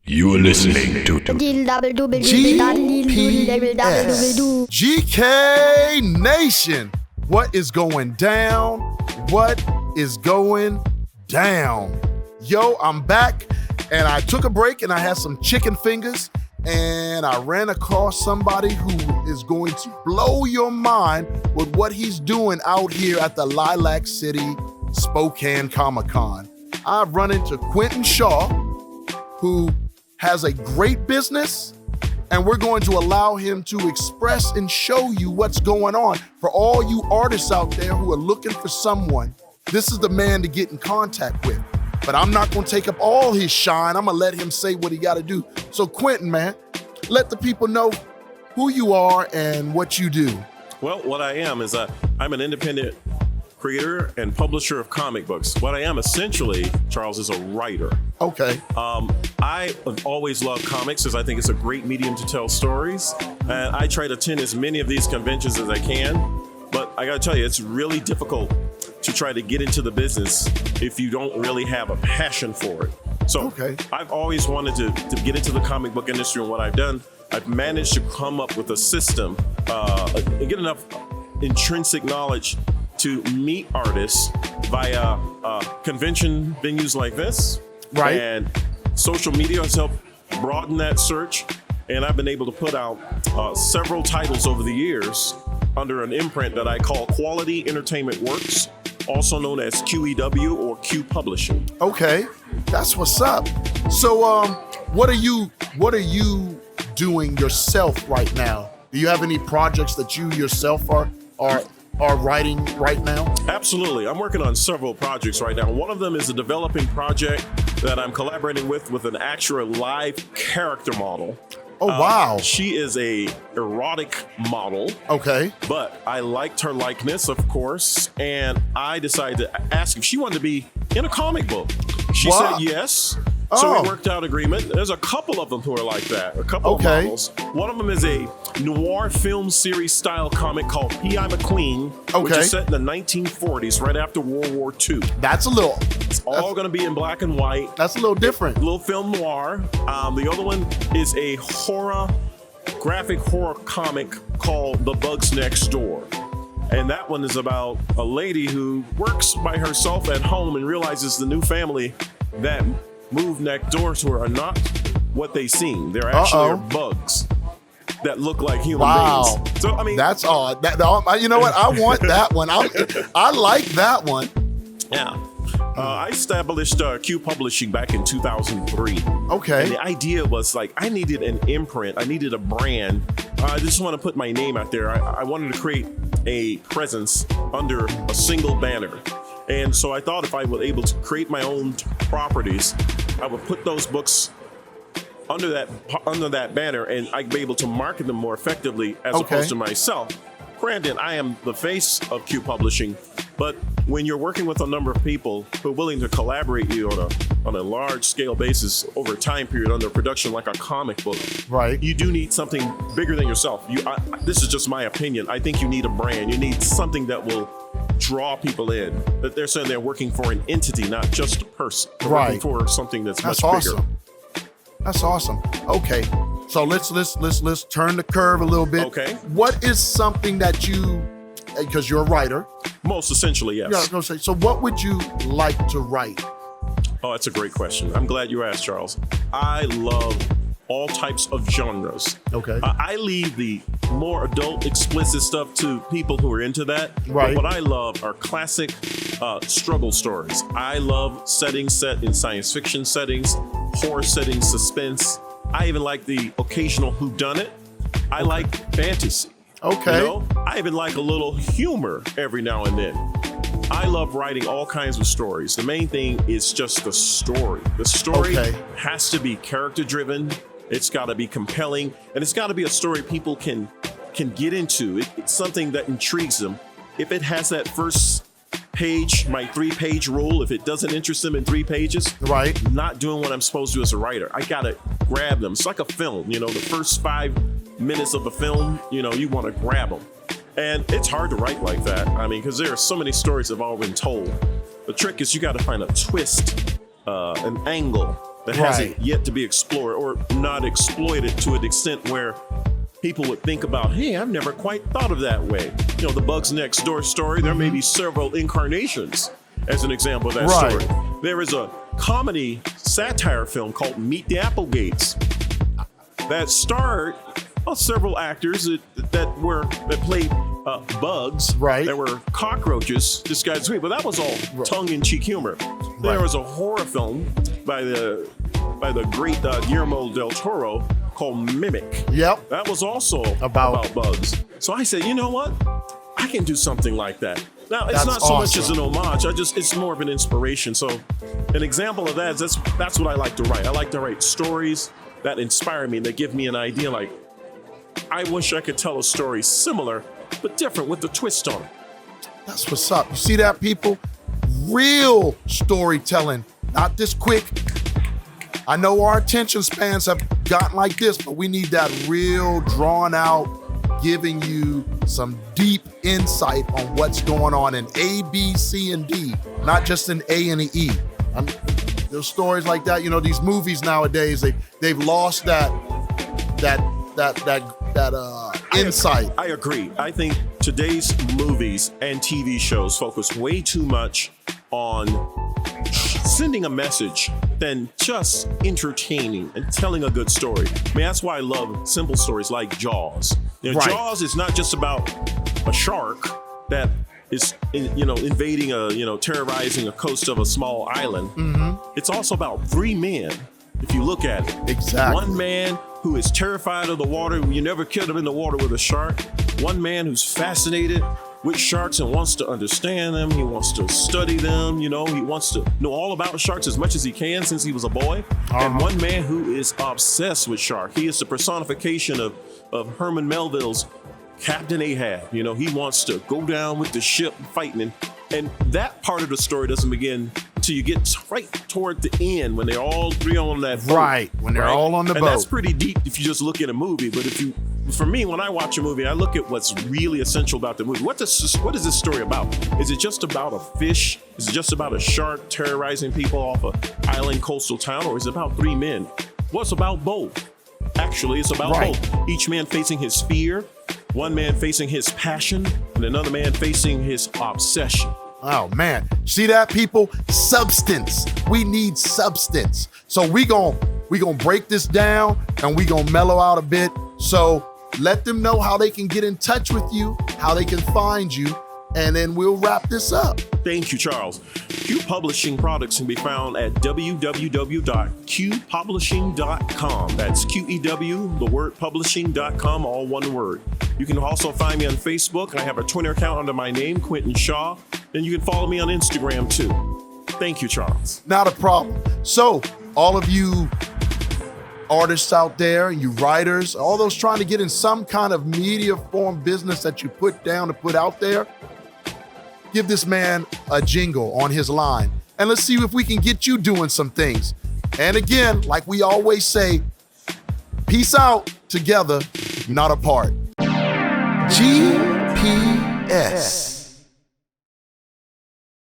You are listening to GPS GK Nation. What is going down? What is going down? Yo, I'm back, and I took a break, and I had some chicken fingers, and I ran across somebody who is going to blow your mind with what he's doing out here at the Lilac City Spokane Comicon. I've run into Quenton Shaw, who has a great business, and we're going to allow him to express and show you what's going on. For all you artists out there who are looking for someone, this is the man to get in contact with. But I'm not going to take up all his shine. I'm going to let him say what he got to do. So Quenton, man, let the people know who you are and what you do. Well, what I am is I'm an independent creator and publisher of comic books. What I am essentially, Charles, is a writer. Okay. I have always loved comics because I think it's a great medium to tell stories. And I try to attend as many of these conventions as I can. But I got to tell you, it's really difficult to try to get into the business if you don't really have a passion for it. So I've always wanted to get into the comic book industry, and what I've done, I've managed to come up with a system and get enough intrinsic knowledge to meet artists via convention venues like this. Right. And social media has helped broaden that search. And I've been able to put out several titles over the years under an imprint that I call Quality Entertainment Works, also known as QEW or Q Publishing. Okay, that's what's up. So what are you doing yourself right now? Do you have any projects that you yourself are writing right now? Absolutely. I'm working on several projects right now. One of them is a developing project that I'm collaborating with an actual live character model. Oh, wow. She is a erotic model. Okay. But I liked her likeness, of course, and I decided to ask if she wanted to be in a comic book. She said yes. So we worked out agreement. There's a couple of them who are like that, a couple of models. One of them is a noir film series style comic called P.I. McQueen, which is set in the 1940s, right after World War II. That's a little... It's all going to be in black and white. That's a little different. A little film noir. The other one is a graphic horror comic called The Bugs Next Door. And that one is about a lady who works by herself at home and realizes the new family that moved next door to her are not what they seem. They're actually bugs that look like human beings. So I mean, that's odd. You know what? I want that one. I like that one. Yeah. I established Q Publishing back in 2003. Okay. And the idea was like, I needed an imprint. I needed a brand. I just want to put my name out there. I wanted to create a presence under a single banner. And so I thought if I was able to create my own properties, I would put those books under that banner, and I'd be able to market them more effectively as opposed to myself. Granted, I am the face of Q Publishing, but when you're working with a number of people who are willing to collaborate you on a large scale basis over a time period under production like a comic book, right? You do need something bigger than yourself. This is just my opinion. I think you need a brand. You need something that will draw people in. That they're saying they're working for an entity, not just a person. They're working for something that's much bigger. That's awesome. Okay, so let's turn the curve a little bit. Okay. What is something that you, because you're a writer. Most essentially, yes. Yeah, I was gonna say. So, what would you like to write? Oh, that's a great question. I'm glad you asked, Charles. I love all types of genres. Okay. I leave the more adult, explicit stuff to people who are into that. Right. But what I love are classic struggle stories. I love settings set in science fiction settings, horror settings, suspense. I even like the occasional whodunit. I like fantasy. Okay. You know? I even like a little humor every now and then. I love writing all kinds of stories. The main thing is just the story. The story has to be character driven. It's got to be compelling, and it's got to be a story people can get into. It's something that intrigues them. If it has that first page, my 3-page rule, if it doesn't interest them in 3 pages, right, not doing what I'm supposed to do as a writer. I got to grab them. It's like a film, the first 5 minutes of a film, you want to grab them. And it's hard to write like that. I mean, because there are so many stories that have all been told. The trick is you got to find a twist, an angle, that hasn't yet to be explored or not exploited to an extent where people would think about, hey, I've never quite thought of that way. You know, the Bugs Next Door story, there may be several incarnations as an example of that story. There is a comedy satire film called Meet the Applegates that starred several actors that played bugs. There were cockroaches disguised as people, but that was all tongue-in-cheek humor. There was a horror film by the great Guillermo del Toro called Mimic. That was also about bugs. So I said, you know what? I can do something like that. Now, it's not so much as an homage. It's more of an inspiration. So an example of that is that's what I like to write. I like to write stories that inspire me, that give me an idea like, I wish I could tell a story similar, but different with a twist on it. That's what's up. You see that, people? Real storytelling, not this quick. I know our attention spans have gotten like this, but we need that real, drawn out, giving you some deep insight on what's going on in A, B, C, and D, not just in A and E. There's stories like that. You know, these movies nowadays, they've lost that insight. I agree. I think today's movies and TV shows focus way too much on sending a message than just entertaining and telling a good story. I mean, that's why I love simple stories like Jaws. You know, Jaws is not just about a shark that is, invading terrorizing a coast of a small island. It's also about three men, if you look at it. Exactly. One man who is terrified of the water. You never killed him in the water with a shark. One man who's fascinated with sharks and wants to understand them. He wants to study them. He wants to know all about sharks as much as he can since he was a boy. And one man who is obsessed with shark. He is the personification of Herman Melville's Captain Ahab. He wants to go down with the ship fighting. And that part of the story doesn't begin until you get right toward the end when they're all three on that boat. When they're all on the boat. And that's pretty deep if you just look at a movie. But for me, when I watch a movie, I look at what's really essential about the movie. What is this story about? Is it just about a fish? Is it just about a shark terrorizing people off an island coastal town? Or is it about three men? Well, it's about both. Actually, it's about both. Each man facing his fear, one man facing his passion, and another man facing his obsession. Oh, man. See that, people? Substance. We need substance. So we gonna break this down and we gonna mellow out a bit. So let them know how they can get in touch with you, how they can find you, and then we'll wrap this up. Thank you, Charles. Q Publishing products can be found at www.qpublishing.com. That's QEW, the word publishing.com, all one word. You can also find me on Facebook. I have a Twitter account under my name, Quenton Shaw. And you can follow me on Instagram too. Thank you, Charles. Not a problem. So all of you artists out there, you writers, all those trying to get in some kind of media form business that you put down to put out there, give this man a jingle on his line. And let's see if we can get you doing some things. And again, like we always say, peace out together, not apart. GPS.